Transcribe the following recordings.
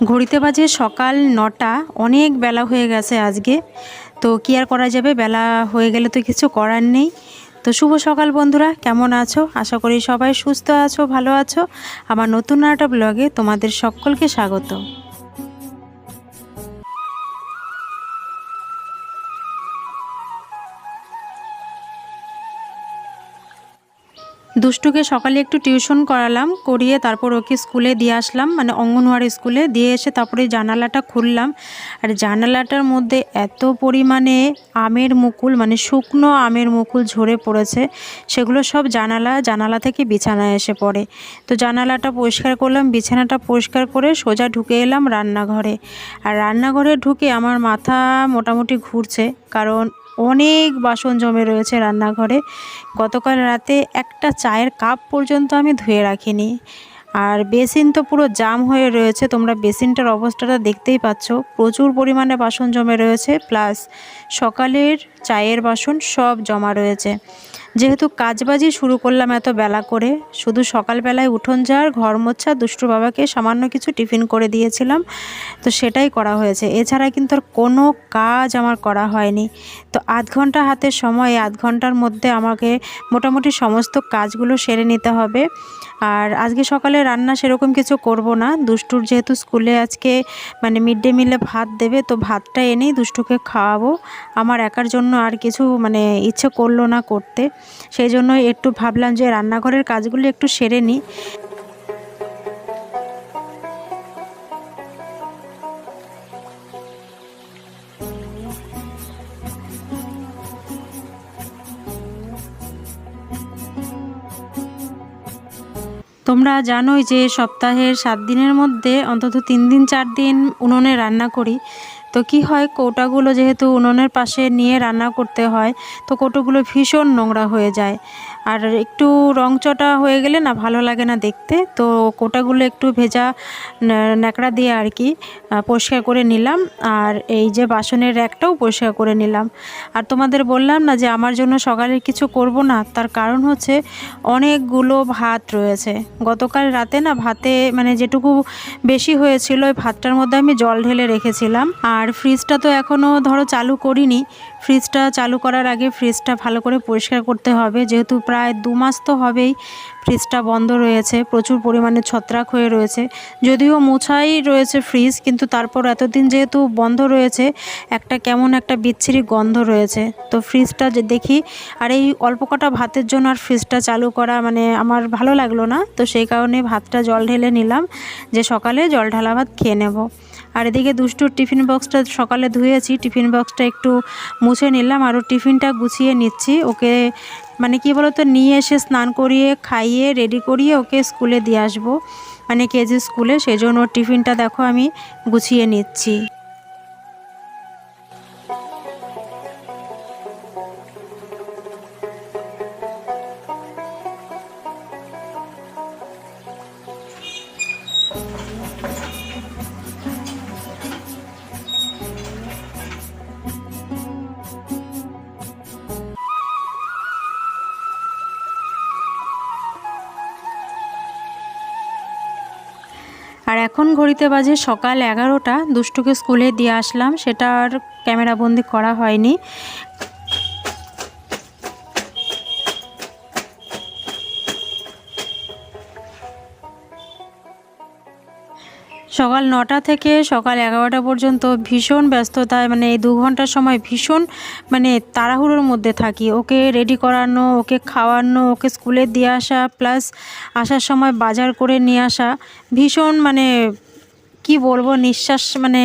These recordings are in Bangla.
ঘড়িতে বাজে সকাল ৯টা। অনেক বেলা হয়ে গেছে আজকে। তো কী আর করা যাবে, বেলা হয়ে গেলে তো কিছু করার নেই। তো শুভ সকাল বন্ধুরা, কেমন আছো? আশা করি সবাই সুস্থ আছো, ভালো আছো। আমার নতুন একটা ব্লগে তোমাদের সকলকে স্বাগত। দুষ্টুকে সকালে একটু টিউশন করালাম, করিয়ে তারপর ওকে স্কুলে দিয়ে আসলাম, মানে অঙ্গনওয়াড়ি স্কুলে দিয়ে এসে তারপরে জানালাটা খুললাম। আর জানালাটার মধ্যে এত পরিমাণে আমের মুকুল, মানে শুকনো আমের মুকুল ঝরে পড়েছে, সেগুলো সব জানালা থেকে বিছানায় এসে পড়ে। তো জানালাটা পরিষ্কার করলাম, বিছানাটা পরিষ্কার করে সোজা ঢুকে এলাম রান্নাঘরে। আর রান্নাঘরে ঢুকে আমার মাথা মোটামুটি ঘুরছে, কারণ অনেক বাসন জমে রয়েছে রান্নাঘরে। গতকাল রাতে একটা চায়ের কাপ পর্যন্ত আমি ধুয়ে রাখিনি। আর বেসিন তো পুরো জাম হয়ে রয়েছে, তোমরা বেসিনটার অবস্থাটা দেখতেই পাচ্ছ। প্রচুর পরিমাণে বাসন জমে রয়েছে, প্লাস সকালের চায়ের বাসন সব জমা রয়েছে। যেহেতু কাজবাজি শুরু করলাম এত বেলা করে, শুধু সকালবেলায় উঠোন ঝাড়, ঘর মোছা, দুষ্টুর বাবাকে সামান্য কিছু টিফিন করে দিয়েছিলাম, তো সেটাই করা হয়েছে। এছাড়া কিন্তু আর কোনো কাজ আমার করা হয়নি। তো আধ ঘন্টা হাতে সময়, আধ ঘন্টার মধ্যে আমাকে মোটামুটি সমস্ত কাজগুলো সেরে নিতে হবে। আর আজকে সকালে রান্না সেরকম কিছু করব না, দুষ্টুর যেহেতু স্কুলে আজকে মানে মিড ডে মিলে ভাত দেবে, তো ভাতটা এনেই দুষ্টুকে খাওয়াবো। আমার একার জন্য আর কিছু মানে ইচ্ছে করলো না করতে, সেই জন্য একটু ভাবলাম যে রান্নাঘরের কাজগুলো একটু সেরে নিই। তোমরা জানোই যে সপ্তাহের 7 দিনের মধ্যে অন্তত 3 দিন 4 দিন উনুনে রান্না করি। তো কি হয়, কৌটাগুলো যেহেতু উনুনের পাশে নিয়ে রান্না করতে হয়, তো কৌটোগুলো ভীষণ নোংরা হয়ে যায়। আর একটু রংচটা হয়ে গেলে না ভালো লাগে না দেখতে। তো কৌটাগুলো একটু ভেজা ন্যাকড়া দিয়ে আর কি পরিষ্কার করে নিলাম। আর এই যে বাসনের র্যাকটাও পরিষ্কার করে নিলাম। আর তোমাদের বললাম না যে আমার জন্য সকালে কিছু করব না, তার কারণ হচ্ছে অনেকগুলো ভাত রয়েছে। গতকাল রাতে না ভাতে মানে যেটুকু বেশি হয়েছিল, ওই ভাতটার মধ্যে আমি জল ঢেলে রেখেছিলাম। আর ফ্রিজটা তো এখনও ধরো চালু করিনি। ফ্রিজটা চালু করার আগে ফ্রিজটা ভালো করে পরিষ্কার করতে হবে, যেহেতু প্রায় 2 মাস তো হবেই ফ্রিজটা বন্ধ রয়েছে, প্রচুর পরিমাণে ছত্রাক হয়ে রয়েছে। যদিও মোছাই রয়েছে ফ্রিজ, কিন্তু তারপর এতদিন যেহেতু বন্ধ রয়েছে, একটা কেমন একটা বিচ্ছিরি গন্ধ রয়েছে। তো ফ্রিজটা যে দেখি, আর এই অল্প কটা ভাতের জন্য আর ফ্রিজটা চালু করা মানে আমার ভালো লাগলো না। তো সেই কারণে ভাতটা জল ঢেলে নিলাম, যে সকালে জল ঢালা ভাত খেয়ে নেব। আর এদিকে দুষ্টুর টিফিন বক্সটা সকালে ধুয়েছি, টিফিন বক্সটা একটু মুছে নিলাম, আরও টিফিনটা গুছিয়ে নিচ্ছি। ওকে মানে কি বলতো, নিয়ে এসে স্নান করিয়ে খাইয়ে রেডি করিয়ে ওকে স্কুলে দিয়ে আসবো, মানে কেজি স্কুলে। সেই জন্য ওর টিফিনটা দেখো আমি গুছিয়ে নিচ্ছি। আর এখন ঘড়িতে বাজে সকাল 11টা। দুষ্টুকে স্কুলে দিয়ে আসলাম, সেটা আর ক্যামেরাবন্দি করা হয়নি। সকাল 9টা থেকে সকাল 11টা পর্যন্ত ভীষণ ব্যস্ততায়, মানে এই 2 ঘন্টার সময় ভীষণ মানে তাড়াহুড়োর মধ্যে থাকি। ওকে রেডি করানো, ওকে খাওয়ানো, ওকে স্কুলে দিয়ে আসা, প্লাস আসার সময় বাজার করে নিয়ে আসা। ভীষণ মানে কি বলবো, নিঃশ্বাস মানে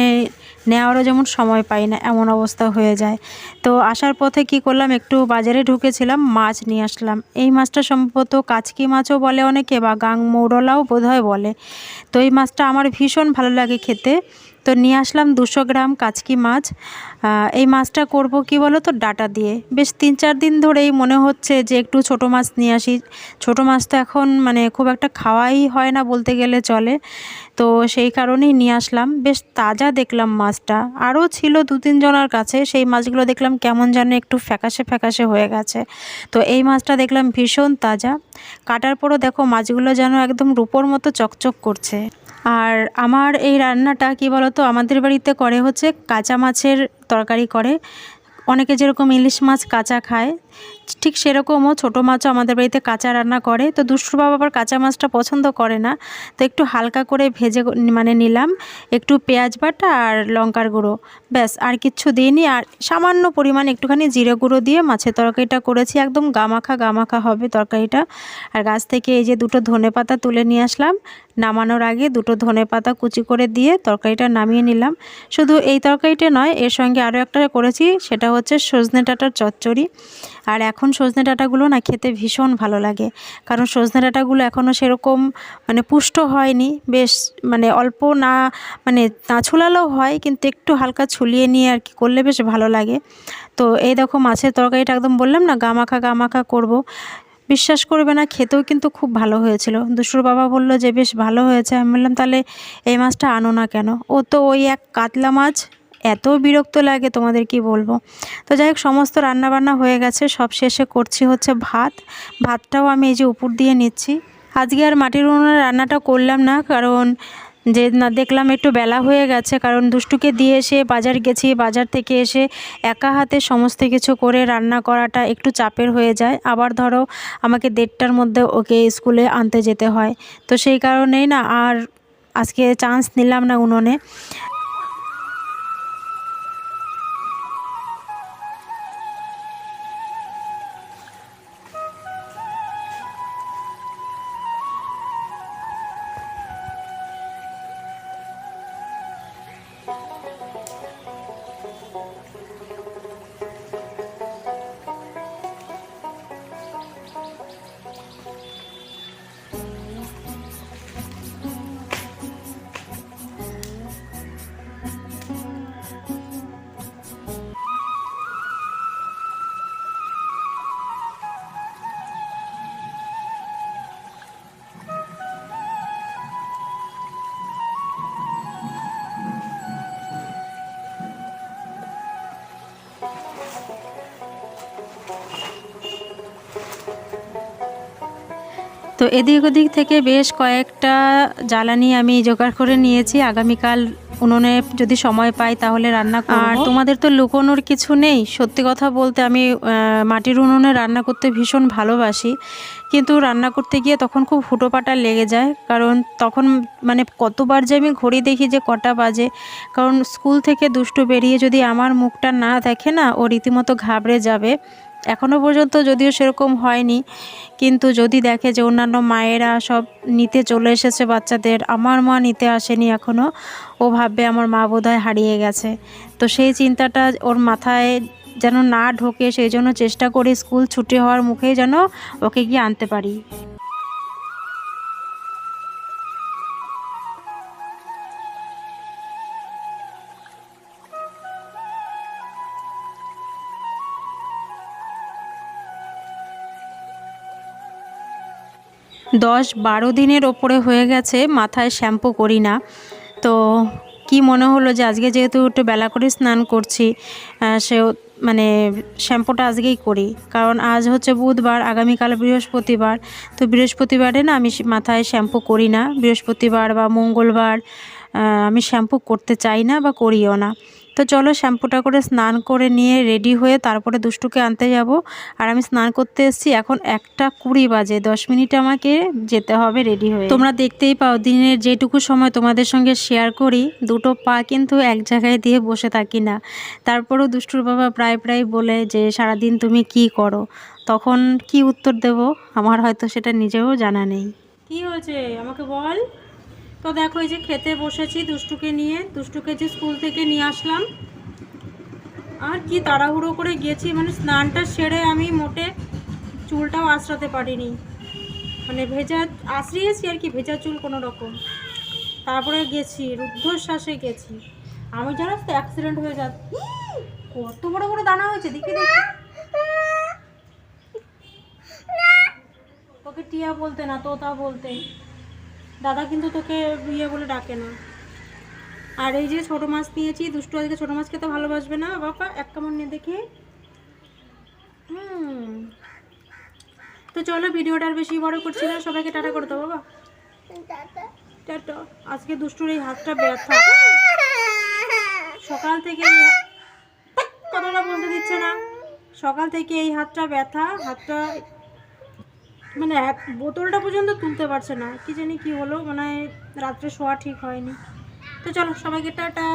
নেওয়ারও যেমন সময় পাই না, এমন অবস্থা হয়ে যায়। তো আসার পথে কি করলাম, একটু বাজারে ঢুকেছিলাম, মাছ নিয়ে আসলাম। এই মাছটা সম্ভবত কাচকি মাছও বলে অনেকে, বা গাং মৌরলাও বোধহয় বলে। তো এই মাছটা আমার ভীষণ ভালো লাগে খেতে। তো নিয়ে আসলাম 200 গ্রাম কাচকি মাছ। এই মাছটা করব কি বলো তো, ডাটা দিয়ে। বেশ 3-4 দিন ধরেই মনে হচ্ছে যে একটু ছোট মাছ নিয়ে আসি। ছোট মাছ তো এখন মানে খুব একটা খাওয়াই হয় না বলতে গেলে চলে। তো সেই কারণেই নিয়ে আসলাম। বেশ তাজা দেখলাম মাছটা, আরও ছিল 2-3 জনের কাছে, সেই মাছগুলো দেখলাম কেমন যেন একটু ফ্যাকাশে ফ্যাকাশে হয়ে গেছে। তো এই মাছটা দেখলাম ভীষণ তাজা। কাটার পরও দেখো মাছগুলো যেন একদম রূপোর মতো চকচক করছে। আর আমার এই রান্নাটা কি বলতো, আমাদের বাড়িতে করে হচ্ছে কাঁচা মাছের তরকারি করে। অনেকে যেরকম ইলিশ মাছ কাঁচা খায়, ঠিক সেরকমও ছোটো মাছও আমাদের বাড়িতে কাঁচা রান্না করে। তো দুষ্টুর বাবা আবার কাঁচা মাছটা পছন্দ করে না, তো একটু হালকা করে ভেজে মানে নিলাম, একটু পেঁয়াজ বাটা আর লঙ্কার গুঁড়ো, ব্যাস আর কিচ্ছু দিইনি। আর সামান্য পরিমাণ একটুখানি জিরে গুঁড়ো দিয়ে মাছের তরকারিটা করেছি, একদম গামাখা গামাখা হবে তরকারিটা। আর গাছ থেকে এই যে দুটো ধনেপাতা তুলে নিয়ে আসলাম, নামানোর আগে দুটো ধনেপাতা কুচি করে দিয়ে তরকারিটা নামিয়ে নিলাম। শুধু এই তরকারিটা নয়, এর সঙ্গে আরও একটা করেছি, সেটা হচ্ছে সজনে ডাঁটার চচ্চড়ি। আর এখন সজনে ডাঁটাগুলো না খেতে ভীষণ ভালো লাগে, কারণ সজনে ডাঁটাগুলো এখনও সেরকম মানে পুষ্ট হয়নি, বেশ মানে অল্প না, মানে না ছুলালেও হয়, কিন্তু একটু হালকা ছুলিয়ে নিয়ে আর কি করলে বেশ ভালো লাগে। তো এই দেখো মাছের তরকারিটা একদম বললাম না গামাখা গামাখা করব, বিশ্বাস করবে না, খেতেও কিন্তু খুব ভালো হয়েছিল। দুষ্টুর বাবা বলল যে বেশ ভালো হয়েছে। আমি বললাম তাহলে এই মাছটা আনো না কেন? ও তো ওই এক কাতলা মাছ, এত বিরক্ত লাগে তোমাদের কি বলবো। তো যাই হোক, সমস্ত রান্নাবান্না হয়ে গেছে, সব শেষে করছি হচ্ছে ভাতটাও আমি এই যে উপর দিয়ে নিচ্ছি। আজকে আর মাটির উনুনে রান্নাটা করলাম না, কারণ যে না দেখলাম একটু বেলা হয়ে গেছে, কারণ দুষ্টুকে দিয়ে এসে বাজার গেছি, বাজার থেকে এসে একা হাতে সমস্ত কিছু করে রান্না করাটা একটু চাপের হয়ে যায়। আবার ধরো আমাকে 1:30টার মধ্যে ওকে স্কুলে আনতে যেতে হয়, তো সেই কারণেই না আর আজকে চান্স নিলাম না উনুনে। তো এদিক ওদিক থেকে বেশ কয়েকটা জ্বালানি আমি জোগাড় করে নিয়েছি, আগামীকাল উনুনে যদি সময় পাই তাহলে রান্না করব। আর তোমাদের তো লুকোনোর কিছু নেই, সত্যি কথা বলতে আমি মাটির উনুনে রান্না করতে ভীষণ ভালোবাসি, কিন্তু রান্না করতে গিয়ে তখন খুব হুটোপাটা লেগে যায়, কারণ তখন মানে কতবার যে আমি ঘড়ি দেখি যে কটা বাজে। কারণ স্কুল থেকে দুষ্টু বেরিয়ে যদি আমার মুখটা না দেখে না, ও রীতিমতো ঘাবড়ে যাবে। এখনও পর্যন্ত যদিও সেরকম হয়নি, কিন্তু যদি দেখে যে অন্যান্য মায়েরা সব নিতে চলে এসেছে বাচ্চাদের, আমার মা নিতে আসেনি এখনও, ও ভাববে আমার মা বোধহয় হারিয়ে গেছে। তো সেই চিন্তাটা ওর মাথায় যেন না ঢোকে, সেই জন্য চেষ্টা করি স্কুল ছুটি হওয়ার মুখেই যেন ওকে গিয়ে আনতে পারি। 10-12 দিনের ওপরে হয়ে গেছে মাথায় শ্যাম্পু করি না। তো কি মনে হলো যে আজকে যেহেতু একটু বেলা করে স্নান করছি, সেও মানে শ্যাম্পুটা আজকেই করি, কারণ আজ হচ্ছে বুধবার, আগামীকাল বৃহস্পতিবার। তো বৃহস্পতিবারে না আমি মাথায় শ্যাম্পু করি না, বৃহস্পতিবার বা মঙ্গলবার আমি শ্যাম্পু করতে চাই না বা করিও না। তো চলো শ্যাম্পুটা করে স্নান করে নিয়ে রেডি হয়ে তারপরে দুষ্টুকে আনতে যাব। আর আমি স্নান করতে এসেছি, এখন 1:20 বাজে, 10 মিনিট আমাকে যেতে হবে রেডি হয়ে। তোমরা দেখতেই পাও দিনের যেটুকু সময় তোমাদের সঙ্গে শেয়ার করি, দুটো পা কিন্তু এক জায়গায় দিয়ে বসে থাকি না। তারপরেও দুষ্টুর বাবা প্রায় বলে যে সারাদিন তুমি কি করো, তখন কি উত্তর দেব আমার হয়তো সেটা নিজেও জানা নেই। কি হয়েছে আমাকে বল। তো দেখো এই যে খেতে বসেছি দুষ্টুকে নিয়ে, দুষ্টুকে যে স্কুল থেকে নিয়ে আসলাম, আর কি তাড়াহুড়ো করে গেছি, মানে স্নানটা সেরে আমি মোটে চুলটাও আঁচড়াতে পারিনি, মানে ভেজা আঁচড়িয়েছি আর কি, ভেজা চুল কোনো রকম। তারপরে গেছি রুদ্ধশ্বাসে গেছি, আমি জানো তো অ্যাক্সিডেন্ট হয়ে যাচ্ছে। কত বড় বড় দানা হয়েছে দেখি দেখি। তোকে টিয়া বলতে না, তোতা বলতে, দাদা কিন্তু তোকে ইয়ে বলে ডাকে না। আর এই যে ছোটো মাছ নিয়েছি, দুষ্টু আজকে ছোটো মাছ খেতে ভালোবাসবে না বাবা, এক কামড় নিয়ে দেখি। তো চলো ভিডিওটা আর বেশি বড় করছি না, সবাইকে টাটা করে দাও বাবা। টাটা। আজকে দুষ্টুর এই হাতটা ব্যথা, সকাল থেকে কথাটা বলতে দিচ্ছে না। সকাল থেকে এই হাতটা ব্যথা, হাতটা মানে এক বোতলটা পর্যন্ত তুলতে পারছে না। কি জানি কি হলো, মানে রাত্রে শোয়া ঠিক হয়নি। তো চলো সবাইকে টাটা।